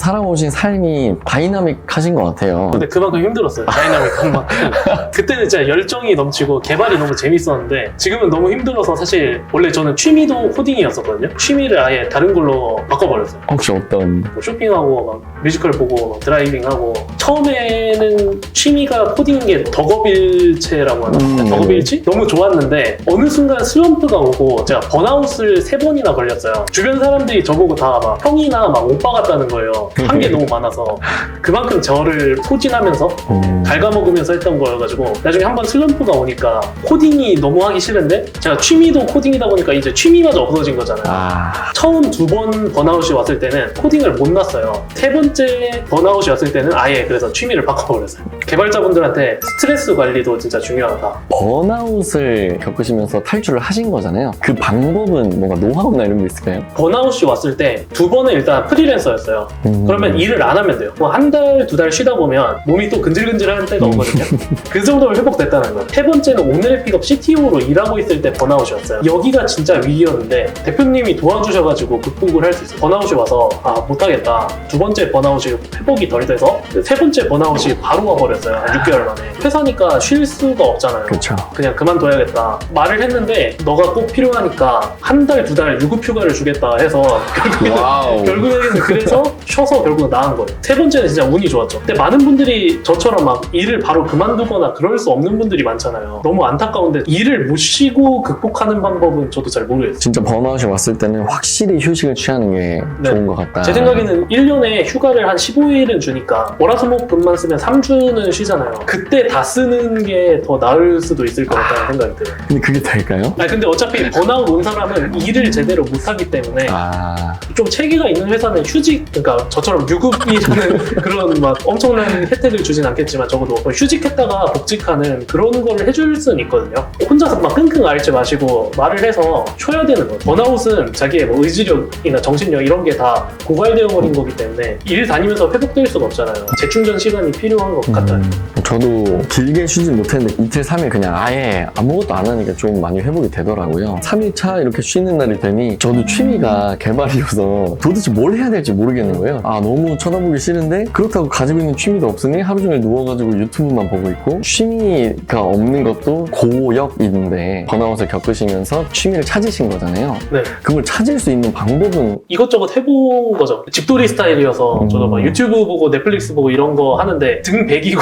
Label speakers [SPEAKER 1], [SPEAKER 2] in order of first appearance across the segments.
[SPEAKER 1] 살아오신 삶이 다이나믹하신 것 같아요.
[SPEAKER 2] 근데 그만큼 힘들었어요. 다이나믹한 만큼. 그때는 진짜 열정이 넘치고 개발이 너무 재밌었는데 지금은 너무 힘들어서 사실 원래 저는 취미도 코딩이었었거든요. 취미를 아예 다른 걸로 바꿔버렸어요.
[SPEAKER 1] 혹시 어떤?
[SPEAKER 2] 뭐 쇼핑하고 막 뮤지컬 보고 막 드라이빙하고 처음에는 취미가 코딩인 게 덕업일체라고 하나? 덕업일치? 너무 좋았는데 어느 순간 슬럼프가 오고 제가 번아웃을 3번이나 걸렸어요. 주변 사람들이 저보고 다 막 형이나 막 오빠 같다는 거예요. 한 게 너무 많아서 그만큼 저를 소진하면서 갉아먹으면서 했던 거여가지고 나중에 한번 슬럼프가 오니까 코딩이 너무 하기 싫은데 제가 취미도 코딩이다 보니까 이제 취미마저 없어진 거잖아요. 처음 2번 번아웃이 왔을 때는 코딩을 못 놨어요. 3번째 번아웃이 왔을 때는 아예 그래서 취미를 바꿔버렸어요. 개발자분들한테 스트레스 관리도 진짜 중요하다.
[SPEAKER 1] 번아웃을 겪으시면서 탈출을 하신 거잖아요. 그 방법은 뭔가 노하우나 이런 게 있을까요?
[SPEAKER 2] 번아웃이 왔을 때 2번은 일단 프리랜서였어요. 그러면 일을 안 하면 돼요. 뭐 한 달, 2달 쉬다 보면 몸이 또 근질근질한 때가 오거든요. 그 정도로 회복됐다는 거예요. 3번째는 오늘의 픽업 CTO로 일하고 있을 때 번아웃이었어요. 여기가 진짜 위기였는데 대표님이 도와주셔가지고 극복을 할 수 있어요. 번아웃이 와서 아 못하겠다. 2번째 번아웃이 회복이 덜 돼서 3번째 번아웃이 바로 와버렸어요. 한 6개월 만에. 회사니까 쉴 수가 없잖아요.
[SPEAKER 1] 그렇죠.
[SPEAKER 2] 그냥 그만둬야겠다. 말을 했는데 너가 꼭 필요하니까 한 달, 2달 유급휴가를 주겠다 해서 결국에는 그래서 쉬어서 결국은 나은 거예요. 3번째는 진짜 운이 좋았죠. 근데 많은 분들이 저처럼 막 일을 바로 그만두거나 그럴 수 없는 분들이 많잖아요. 너무 안타까운데 일을 못 쉬고 극복하는 방법은 저도 잘 모르겠어요.
[SPEAKER 1] 진짜 번아웃이 왔을 때는 확실히 휴식을 취하는 게 좋은 것 같다.
[SPEAKER 2] 제 생각에는 1년에 휴가를 한 15일은 주니까 월화수목금만 쓰면 3주는 쉬잖아요. 그때 다 쓰는 게 더 나을 수도 있을 것 같다는 생각이 들어요.
[SPEAKER 1] 근데 그게 될까요?
[SPEAKER 2] 아니 근데 어차피 번아웃 온 사람은 일을 제대로 못하기 때문에 좀 체계가 있는 회사는 휴직, 그러니까 저처럼 유급이라는 그런 막 엄청난 혜택을 주진 않겠지만 적어도 휴직했다가 복직하는 그런 거를 해줄 수는 있거든요. 혼자서 막 끙끙 앓지 마시고 말을 해서 쉬어야 되는 거예요. 번아웃은 자기의 뭐 의지력이나 정신력 이런 게 다 고갈되어 버린 거기 때문에 일 다니면서 회복될 수가 없잖아요. 재충전 시간이 필요한 것 같아요.
[SPEAKER 1] 저도 길게 쉬지 못했는데 이틀, 3일 그냥 아예 아무것도 안 하니까 좀 많이 회복이 되더라고요. 3일차 이렇게 쉬는 날이 되니 저도 취미가 개발이어서 도대체 뭘 해야 될지 모르겠는 거예요. 아 너무 쳐다보기 싫은데 그렇다고 가지고 있는 취미도 없으니 하루 종일 누워가지고 유튜브만 보고 있고 취미가 없는 것도 고역인데 번아웃을 겪으시면서 취미를 찾으신 거잖아요.
[SPEAKER 2] 네.
[SPEAKER 1] 그걸 찾을 수 있는 방법은
[SPEAKER 2] 이것저것 해본 거죠. 집돌이 스타일이어서 저도 막 유튜브 보고 넷플릭스 보고 이런 거 하는데 등 베기고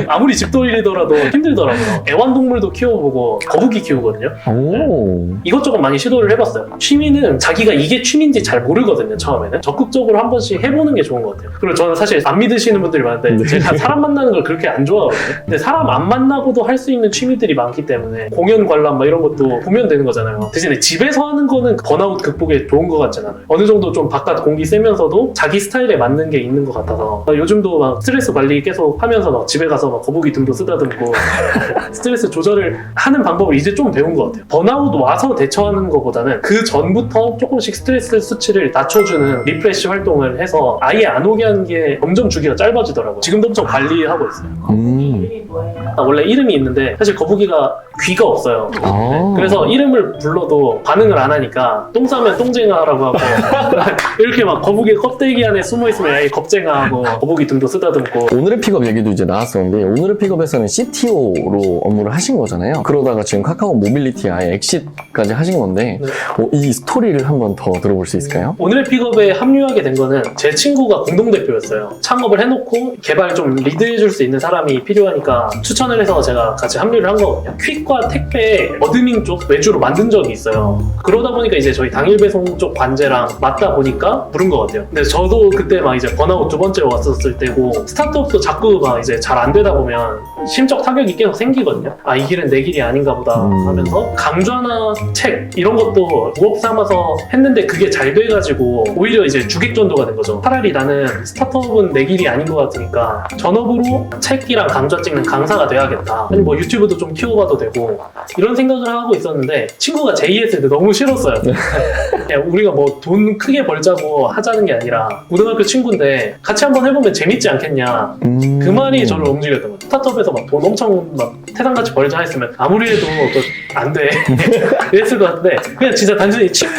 [SPEAKER 2] 아무리 집돌이더라도 힘들더라고요. 애완동물도 키워보고 거북이 키우거든요. 이것저것 많이 시도를 해봤어요. 취미는 자기가 이게 취미인지 잘 모르거든요. 처음에는 적극적으로 한 번씩 해보는 게 좋은 것 같아요. 그리고 저는 사실 안 믿으시는 분들이 많은데 제가 사람 만나는 걸 그렇게 안 좋아하거든요. 근데 사람 안 만나고도 할 수 있는 취미들이 많기 때문에 공연 관람 막 이런 것도 보면 되는 거잖아요. 대신에 집에서 하는 거는 번아웃 극복에 좋은 것 같진 않아요. 어느 정도 좀 바깥 공기 쐬면서도 자기 스타일에 맞는 게 있는 것 같아서 요즘도 막 스트레스 관리 계속 하면서 막 집에 가서 막 거북이 등도 쓰다듬고 스트레스 조절을 하는 방법을 이제 좀 배운 것 같아요. 번아웃 와서 대처하는 것보다는 그 전부터 조금씩 스트레스 수치를 낮춰주는 리프레시 활동을 해서 아예 안 오게 하는 게 점점 주기가 짧아지더라고요. 지금도 엄청 관리하고 있어요.
[SPEAKER 3] 이름이 뭐예요?
[SPEAKER 2] 원래 이름이 있는데 사실 거북이가 귀가 없어요. 그래서 이름을 불러도 반응을 안 하니까 똥 싸면 똥쟁아라고 하고 이렇게 막 거북이 껍데기 안에 숨어있으면 아예 겁쟁아하고 거북이 등도 쓰다듬고.
[SPEAKER 1] 오늘의 픽업 얘기도 이제 나왔었는데 오늘의 픽업에서는 CTO로 업무를 하신 거잖아요. 그러다가 지금 카카오 모빌리티 아예 엑싯까지 하신 건데 이 스토리를 한번 더 들어볼 수 있을까요?
[SPEAKER 2] 오늘의 픽업에 합류하게 된 거는 제 친구가 공동대표였어요. 창업을 해놓고 개발 좀 리드해줄 수 있는 사람이 필요하니까 추천을 해서 제가 같이 합류를 한 거거든요. 퀵과 택배, 어드민 쪽 외주로 만든 적이 있어요. 그러다 보니까 이제 저희 당일 배송 쪽 관제랑 맞다 보니까 부른 것 같아요. 근데 저도 그때 막 이제 번아웃 2번째로 왔었을 때고 스타트업도 자꾸 막 이제 잘 안 되다 보면 심적 타격이 계속 생기거든요. 아, 이 길은 내 길이 아닌가 보다 하면서 강좌나 책 이런 것도 부업 삼아서 했는데 그게 잘 돼가지고 오히려 이제 주객전도가 된 거죠. 차라리 나는 스타트업은 내 길이 아닌 것 같으니까 전업으로 책이랑 강좌 찍는 강사가 돼야겠다. 아니 뭐 유튜브도 좀 키워봐도 되고 이런 생각을 하고 있었는데 친구가 JS 때 너무 싫었어요. 우리가 뭐 돈 크게 벌자고 하자는 게 아니라 고등학교 친구인데 같이 한번 해보면 재밌지 않겠냐. 그 말이 저를 움직였던 거예요. 스타트업에서 막 돈 엄청 막 태산같이 벌자 했으면 아무리 해도 안 돼. 이랬을 것 같은데 그냥 진짜 단순히 친구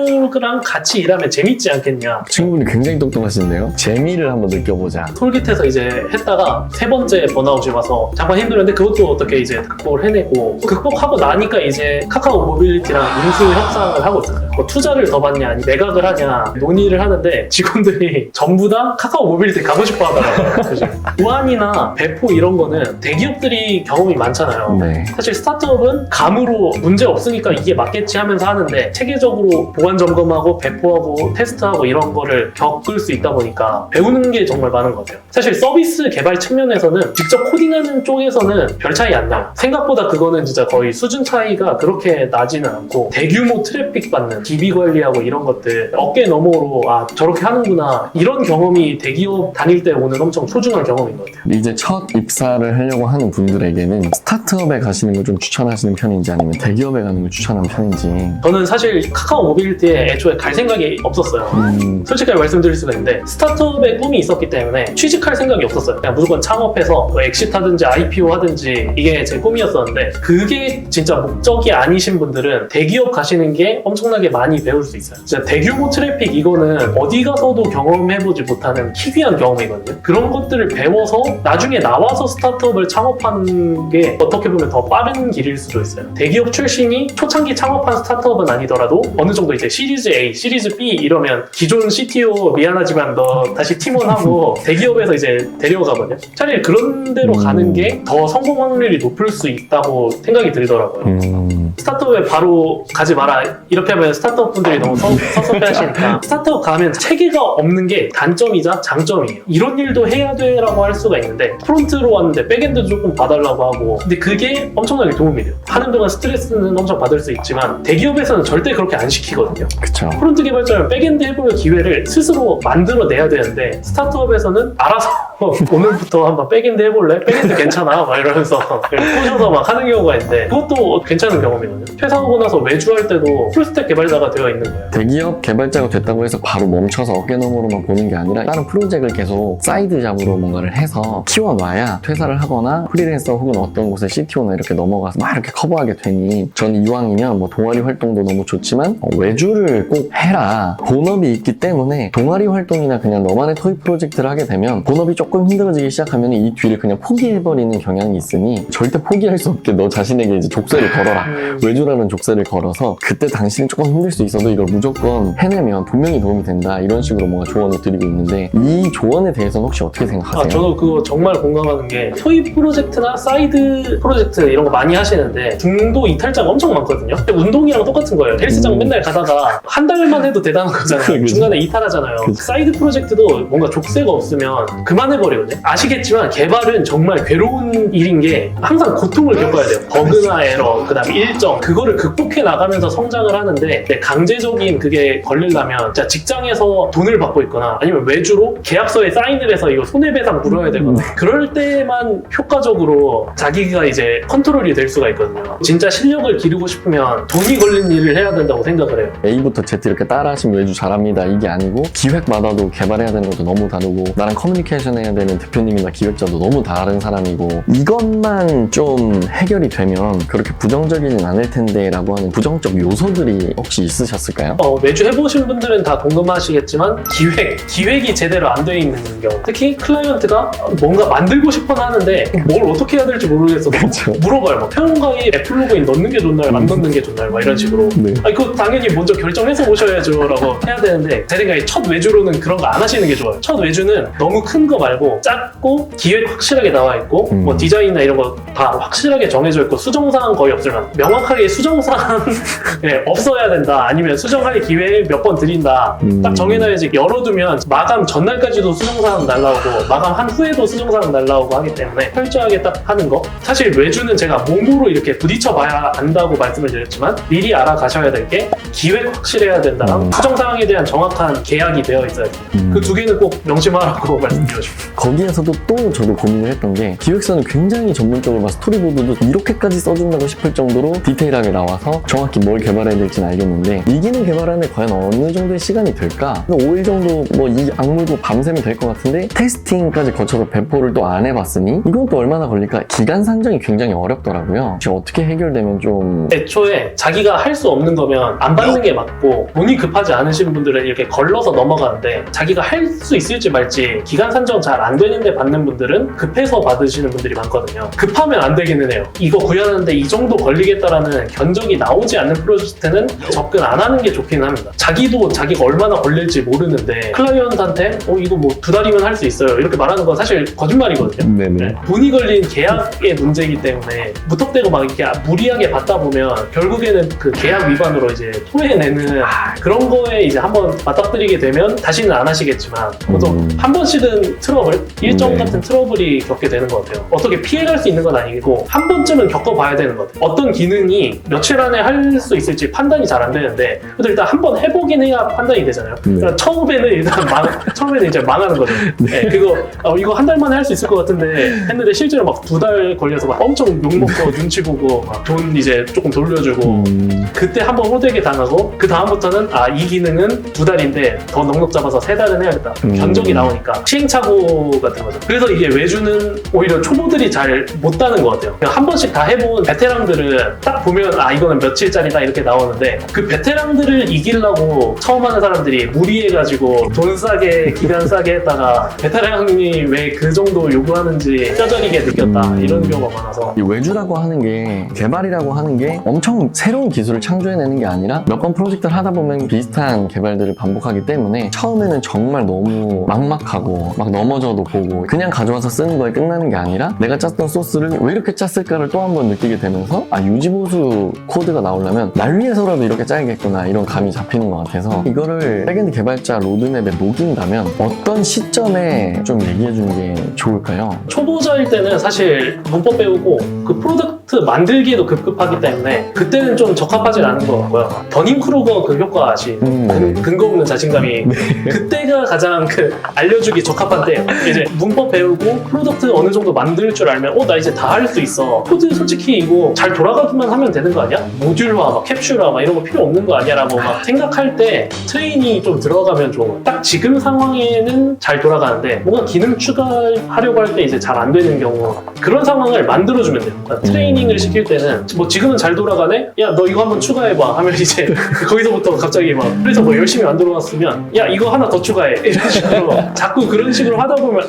[SPEAKER 2] 친구랑 같이 일하면 재밌지 않겠냐.
[SPEAKER 1] 친구분이 굉장히 똑똑하신데요. 재미를 한번 느껴보자.
[SPEAKER 2] 솔깃해서 이제 했다가 세 번째 번아웃이 와서 잠깐 힘들었는데 그것도 어떻게 이제 극복을 해내고 극복하고 나니까 이제 카카오 모빌리티랑 인수 협상을 하고 있어요. 뭐 투자를 더 받냐 아니 매각을 하냐 논의를 하는데 직원들이 전부 다 카카오 모빌리티 가고 싶어 하더라고요. 그죠? 우한이나 배포 이런 거는 대기업들이 경험이 많잖아요.
[SPEAKER 1] 네.
[SPEAKER 2] 사실 스타트업은 감으로 문제 없으니까 이게 맞겠지 하면서 하는데 체계적으로 보안 점검하고 배포하고 테스트하고 이런 거를 겪을 수 있다 보니까 배우는 게 정말 많은 것 같아요. 사실 서비스 개발 측면에서는 직접 코딩하는 쪽에서는 별 차이 안 나요. 생각보다 그거는 진짜 거의 수준 차이가 그렇게 나지는 않고 대규모 트래픽 받는 DB 관리하고 이런 것들 어깨 너머로 아 저렇게 하는구나 이런 경험이 대기업 다닐 때 오는 엄청 소중한 경험인 것 같아요.
[SPEAKER 1] 이제 첫 입사를 하려고 하는 분들에게는 스타트업에 가시는 걸 좀 추천하시는 편인지 아니면 대기업에 가는 걸 추천하는 편인지.
[SPEAKER 2] 저는 사실 카카오 모빌리티에 애초에 갈 생각이 없었어요. 솔직하게 말씀드릴 수가 있는데 스타트업의 꿈이 있었기 때문에 취직할 생각이 없었어요. 그냥 무조건 창업해서 뭐 엑시트 하든지 IPO 하든지 이게 제 꿈이었었는데 그게 진짜 목적이 아니신 분들은 대기업 가시는 게 엄청나게 많이 배울 수 있어요. 진짜 대규모 트래픽 이거는 어디 가서도 경험해보지 못하는 희귀한 경험이거든요. 그런 것들을 배워서 나중에 나와서 스타트업을 창업하는 게 어떻게 보면 더 빠른 길일 수도 있어요. 대기업 출신이 초창기 창업한 스타트업은 아니더라도 어느 정도 이제 시리즈 A, 시리즈 B 이러면 기존 CTO 미안하지만 너 다시 팀원하고 대기업에서 이제 데려가거든요. 차라리 그런 데로 가는 게 더 성공 확률이 높을 수 있다고 생각이 들더라고요. 스타트업에 바로 가지 마라 이렇게 하면 스타트업 분들이 너무 섭섭해 하시니까 스타트업 가면 체계가 없는 게 단점이자 장점이에요. 이런 일도 해야 돼라고 할 수가 있는데 프론트로 왔는데 백엔드 조금 봐달라고 하고 근데 그게 엄청나게 도움이 돼요. 하는 동안 스트레스는 엄청 받을 수 있지만 대기업에서는 절대 그렇게 안 시키거든요.
[SPEAKER 1] 그쵸.
[SPEAKER 2] 프론트 개발자는 백엔드 해볼 기회를 스스로 만들어내야 되는데 스타트업에서는 알아서 오늘부터 한번 백엔드 해볼래? 백엔드 괜찮아? 막 이러면서 꼬셔서 막 하는 경우가 있는데 그것도 괜찮은 경험이거든요. 퇴사하고 나서 외주할 때도 풀스택 개발자가 되어 있는 거예요.
[SPEAKER 1] 대기업 개발자가 됐다고 해서 바로 멈춰서 어깨너머로만 보는 게 아니라 다른 프로젝트를 계속 사이드 잡으로 뭔가를 해서 키워놔야 퇴사를 하거나 프리랜서 혹은 어떤 곳에 CTO나 이렇게 넘어가서 막 이렇게 커버하게 되니 전 이왕이면 뭐 동아리 활동도 너무 좋지만 외주를 꼭 해라. 본업이 있기 때문에 동아리 활동이나 그냥 너만의 토익 프로젝트를 하게 되면 본업이 조금 힘들어지기 시작하면 이 뒤를 그냥 포기해버리는 경향이 있으니 절대 포기할 수 없게 너 자신에게 이제 족쇄를 걸어라. 외주라는 족쇄를 걸어서 그때 당신이 조금 힘들 수 있어도 이걸 무조건 해내면 분명히 도움이 된다. 이런 식으로 뭔가 조언을 드리고 있는데 이 조언에 대해서는 혹시 어떻게 생각하세요?
[SPEAKER 2] 저도 그거 정말 공감하는 게 토익 프로젝트나 사이드 프로젝트 이런 거 많이 하시는데 중도 이탈자가 엄청 많거든요. 근데 운동이랑 똑같은 거예요. 헬스장 맨날 가다가 한 달만 해도 대단한 거잖아요.
[SPEAKER 1] 그치.
[SPEAKER 2] 중간에 이탈하잖아요.
[SPEAKER 1] 그치.
[SPEAKER 2] 사이드 프로젝트도 뭔가 족쇄가 없으면 그만해버리거든요. 아시겠지만 개발은 정말 괴로운 일인 게 항상 고통을 겪어야 돼요. 버그나 에러, 그 다음 일정 그거를 극복해 나가면서 성장을 하는데 강제적인 그게 걸리려면 진짜 직장에서 돈을 받고 있거나 아니면 외주로 계약서에 사인을 해서 이거 손해배상 물어야 되거나 그럴 때만 효과적으로 자기가 이제 컨트롤이 될 수가 있거든요. 진짜 실력을 기르고 싶으면 돈이 걸린 일을 해야 된다고 생각을 해요.
[SPEAKER 1] A부터 Z 이렇게 따라하시면 외주 잘합니다. 이게 아니고 기획마다도 개발해야 되는 것도 너무 다르고 나랑 커뮤니케이션 해야 되는 대표님이나 기획자도 너무 다른 사람이고 이것만 좀 해결이 되면 그렇게 부정적이진 않을 텐데 라고 하는 부정적 요소들이 혹시 있으셨을까요?
[SPEAKER 2] 외주 해보신 분들은 다 동감하시겠지만 기획이 제대로 안 돼 있는 경우 특히 클라이언트가 뭔가 만들고 싶어 하는데 뭘 어떻게 해야 될지 모르겠어
[SPEAKER 1] 그쵸.
[SPEAKER 2] 물어봐요. 뭐 회원 강의 애플로그인 넣는 게 좋나요? 안 넣는 게 좋나요? 막 이런 식으로
[SPEAKER 1] 네.
[SPEAKER 2] 아니 그거 당연히 먼저 결정해서 오셔야죠 라고 해야 되는데 제 생각에 첫 외주로는 그런 거 안 하시는 게 좋아요. 첫 외주는 너무 큰 거 말고 작고 기획 확실하게 나와 있고 뭐 디자인이나 이런 거 다 확실하게 정해져 있고 수정사항 거의 없으면 명확하게 수정사항 없어야 된다 아니면 수정할 기회 몇 번 드린다 딱 정해놔야지 열어두면 마감 전날까지도 수정사항 날라오고 마감한 후에도 수정사항 날라오고 하기 때문에 철저하게 딱 하는 거 사실 외주는 제가 몸으로 이렇게 부딪혀 봐야 안다고 말씀을 드렸지만 미리 알아가셔야 될 게 기획 확실해야 된다랑 수정사항에 대한 정확한 계약이 되어 있어야 돼요. 그 두 개는 꼭 명심하라고 말씀드리고 싶어요.
[SPEAKER 1] 거기에서도 또 저도 고민을 했던 게 기획서는 굉장히 전문적으로 막 스토리보드도 이렇게까지 써준다고 싶을 정도로 디테일하게 나와서 정확히 뭘 개발해야 될지는 알겠는데 이기능 개발하는데 과연 어느 정도의 시간이 들까? 5일 정도 뭐 이 악물고 밤새면 될 것 같은데 테스팅까지 거쳐서 배포를 또 안 해봤으니 이건 또 얼마나 걸릴까? 기간 산정이 굉장히 어렵더라고요. 혹시 어떻게 해결되면 좀
[SPEAKER 2] 애초에 자기가 할 수 없는 거면 안 받는 게 맞고 운이 급하지 않으신 분들은 이렇게 걸러서 넘어가는데 자기가 할 수 있을지 말지 기간 산정 잘 안 되는데 받는 분들은 급해서 받으시는 분들이 많거든요. 급하면 안 되기는 해요. 이거 구현하는데 이 정도 걸리겠다라는 견적이 나오지 않는 프로젝트는 접근 안 하는 게 좋긴 합니다. 자기도 자기가 얼마나 걸릴지 모르는데 클라이언트한테 이거 뭐 2달이면 할 수 있어요 이렇게 말하는 건 사실 거짓말이거든요.
[SPEAKER 1] 네네.
[SPEAKER 2] 돈이 걸린 계약의 문제이기 때문에 무턱대고 막 이렇게 무리하게 받다 보면 결국에는 그 계약 위반으로 이제 토해내는 그런 거에 이제 한번 맞닥뜨리게 되면 다시는 안 하시겠지만 보통 한 번씩은 트러블, 일정
[SPEAKER 1] 네.
[SPEAKER 2] 같은 트러블이 겪게 되는 것 같아요. 어떻게 피해갈 수 있는 건 아니고 한 번쯤은 겪어봐야 되는 것 같아요. 어떤 기능이 며칠 안에 할 수 있을지 판단이 잘 안 되는데 그래도 일단 한 번 해보긴 해야 판단이 되잖아요. 그러니까 처음에는 일단 처음에는 이제 망하는 거죠. 네, 그거 이거 한 달 만에 할 수 있을 것 같은데 했는데 실제로 막 2달 걸려서 막 엄청 욕먹고 눈치 보고 막 돈 이제 조금 돌려주고 그때 한 번 호되게 당하고 그 다음부터는 이 기능은 2달인데 더 넉넉 잡아서 3달은 해야겠다. 견적이 나오니까 시행착오 같은 거죠. 그래서 이게 외주는 오히려 초보들이 잘 못 따는 것 같아요. 그냥 한 번씩 다 해본 베테랑들은 딱 보면 이거는 며칠짜리다 이렇게 나오는데 그 베테랑들을 이기려고 처음 하는 사람들이 무리해가지고 돈 싸게 기간 싸게 했다가 베테랑이 왜 그 정도 요구하는지 뼈저리게 느꼈다 이런 경우가 많아서
[SPEAKER 1] 이 외주라고 하는 게 개발이라고 하는 게 엄청 새로운 기술을 창조해내는 게 아니라 몇 번 프로젝트를 하다 보면 비슷한 개발들을 반복하기 때문에 처음에는 정말 너무 막막하고 막 넘어져도 보고 그냥 가져와서 쓰는 거에 끝나는 게 아니라 내가 짰던 소스를 왜 이렇게 짰을까를 또 한 번 느끼게 되면서 유지보수 코드가 나오려면 날 위해서라도 이렇게 짜야겠구나 이런 감이 잡히는 것 같아서 이거를 백엔드 개발자 로드맵에 녹인다면 어떤 시점에 좀 얘기해 주는 게 좋을까요?
[SPEAKER 2] 초보자일 때는 사실 문법 배우고 그 프로덕트 만들기에도 급급하기 때문에 그때는 좀 적합하지 않은 것 같고요. 더닝크루거 그 효과 아시? 근거 없는 자신감이 그때가 가장 알려주기 적합한 때예요. 이제 문법 배우고 프로덕트 어느 정도 만들 줄 알면 나 이제 다 할 수 있어. 코드 솔직히 이거 잘 돌아가기만 하면 되는 거 아니야? 모듈화, 막 캡슐화 막 이런 거 필요 없는 거 아니야? 라고 막 생각할 때 트레이닝이 좀 들어가면 좋은 거예요. 딱 지금 상황에는 잘 돌아가는데 뭔가 기능 추가하려고 할 때 이제 잘 안 되는 경우 그런 상황을 만들어주면 돼요. 그러니까 트레이닝을 시킬 때는 뭐 지금은 잘 돌아가네? 야 너 이거 한번 추가해봐 하면 이제 거기서부터 갑자기 막 그래서 뭐 열심히 만들어놨으면 야 이거 하나 더 추가해 이런 식으로 자꾸 그런 식으로 하다 보면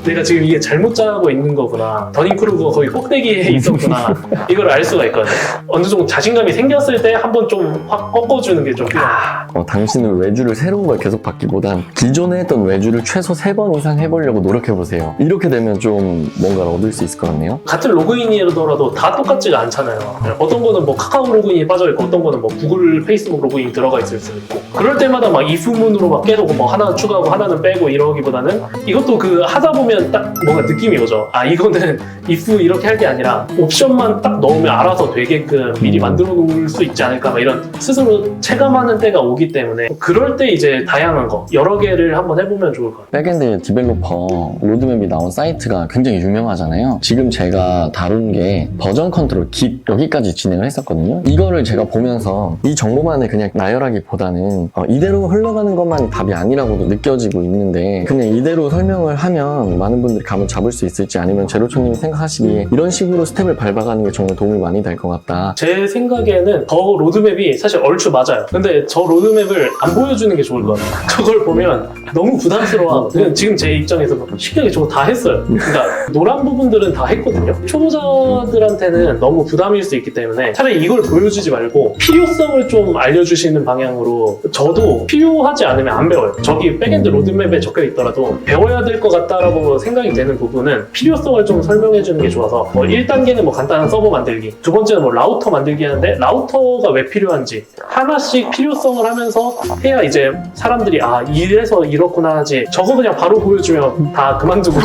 [SPEAKER 2] 내가 지금 이게 잘못 짜고 있는 거구나. 더닝크루거 거기 꼭대기에 있었구나. 이걸 알 수가 있거든요. 어느 정도 자신감이 생겼을 때 한번 좀 확 꺾어주는 게 좀 필요해요.
[SPEAKER 1] 당신은 외주를 새로운 걸 계속 받기보단 기존에 했던 외주를 최소 3번 이상 해보려고 노력해보세요. 이렇게 되면 좀 뭔가를 얻을 수 있을 것 같네요.
[SPEAKER 2] 같은 로그인이더라도 다 똑같지가 않잖아요. 어떤 거는 뭐 카카오 로그인이 빠져있고 어떤 거는 뭐 구글, 페이스북 로그인이 들어가 있을 수도 있고 그럴 때마다 막 if문으로 막 계속 뭐 하나 추가하고 하나는 빼고 이러기보다는 이것도 하다 보면 딱 뭔가 느낌이 오죠. 이거는 if 이렇게 할 게 아니라 옵션만 딱 넣으면 알아서 되게끔 미리 만들어 놓을 수 있지 않을까 막 이런 스스로 체감하는 때가 오기 때문에 그럴 때 이제 다양한 거 여러 개를 한번 해보면 좋을 것 같아요.
[SPEAKER 1] 백엔드 디벨로퍼 로드맵이 나온 사이트가 굉장히 유명하잖아요. 지금 제가 다룬 게 버전 컨트롤 Git 여기까지 진행을 했었거든요. 이거를 제가 보면서 이 정보만을 그냥 나열하기보다는 이대로 흘러가는 것만이 답이 아니라고도 느껴지고 있는데 그냥 이대로 설명을 하면 많은 분들이 감을 잡을 수 있을지 아니면 제로초님이 생각하시기에 이런 식으로 스텝을 밟아가는 게 정말 도움이 많이 될 것 같다.
[SPEAKER 2] 제 생각에는 저 로드맵이 사실 얼추 맞아요. 근데 저 로드맵을 안 보여주는 게 좋을 것 같아요. 저걸 보면 너무 부담스러워하거든요. 지금 제 입장에서 신기하게 저거 다 했어요. 그러니까 노란 부분들은 다 했거든요. 초보자들한테는 너무 부담일 수 있기 때문에 차라리 이걸 보여주지 말고 필요성을 좀 알려주시는 방향으로 저도 필요하지 않으면 안 배워요. 저기 백엔드 로드맵에 적혀 있더라도 배워야 될 것 같다라고 생각이 되는 부분은 필요성을 좀 설명해 주는 게 좋아서 1단계는 뭐 간단한 서버 만들기, 두 번째는 뭐 라우터 만들기 하는데 라우터가 왜 필요한지 하나씩 필요성을 하면서 해야 이제 사람들이 이래서 이렇구나 하지 저거 그냥 바로 보여주면 다 그만두고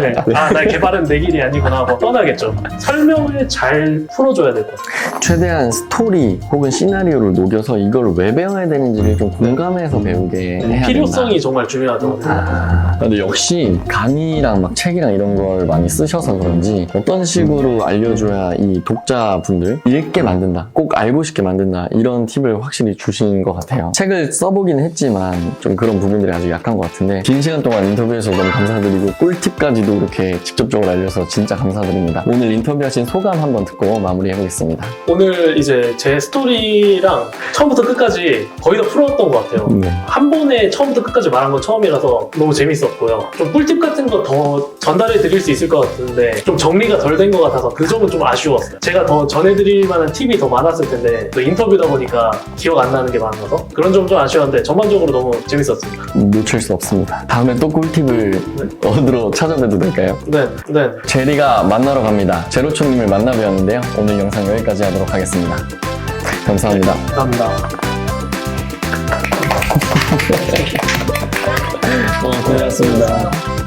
[SPEAKER 2] 네. 나 개발은 내 길이 아니구나 하고 떠나겠죠. 설명을 잘 풀어줘야 될 것 같아요.
[SPEAKER 1] 최대한 스토리 혹은 시나리오를 녹여서 이걸 왜 배워야 되는지를 좀 공감해서 배우게 해야 된다.
[SPEAKER 2] 필요성이 정말 중요하다고 생각합니다.
[SPEAKER 1] 근데 역시 강의랑 막 책이랑 이런 걸 많이 쓰셔서 그런지 어떤 식으로 알려줘야 이 독자분들 읽게 만든다, 꼭 알고 싶게 만든다 이런 팁을 확실히 주신 것 같아요. 책을 써보긴 했지만 좀 그런 부분들이 아주 약한 것 같은데 긴 시간 동안 인터뷰해서 너무 감사드리고 꿀팁까지도 이렇게 직접적으로 알려서 진짜 감사드립니다. 오늘 인터뷰하신 소감 소감 한번 듣고 마무리해보겠습니다.
[SPEAKER 2] 오늘 이제 제 스토리랑 처음부터 끝까지 거의 다 풀어왔던 것 같아요.
[SPEAKER 1] 네.
[SPEAKER 2] 한 번에 처음부터 끝까지 말한 건 처음이라서 너무 재밌었고요. 좀 꿀팁 같은 거 더 전달해 드릴 수 있을 것 같은데 좀 정리가 덜 된 것 같아서 그 점은 좀 아쉬웠어요. 제가 더 전해드릴 만한 팁이 더 많았을 텐데 또 인터뷰다 보니까 기억 안 나는 게 많아서 그런 점 좀 아쉬웠는데 전반적으로 너무 재밌었습니다.
[SPEAKER 1] 놓칠 수 없습니다. 다음에 또 꿀팁을 얻으러 찾아뵈도 될까요?
[SPEAKER 2] 네.
[SPEAKER 1] 제리가 만나러 갑니다. 제로초님을 만나뵈었는데요. 오늘 영상 여기까지 하도록 하겠습니다. 감사합니다.
[SPEAKER 2] 감사합니다.
[SPEAKER 1] 고맙습니다.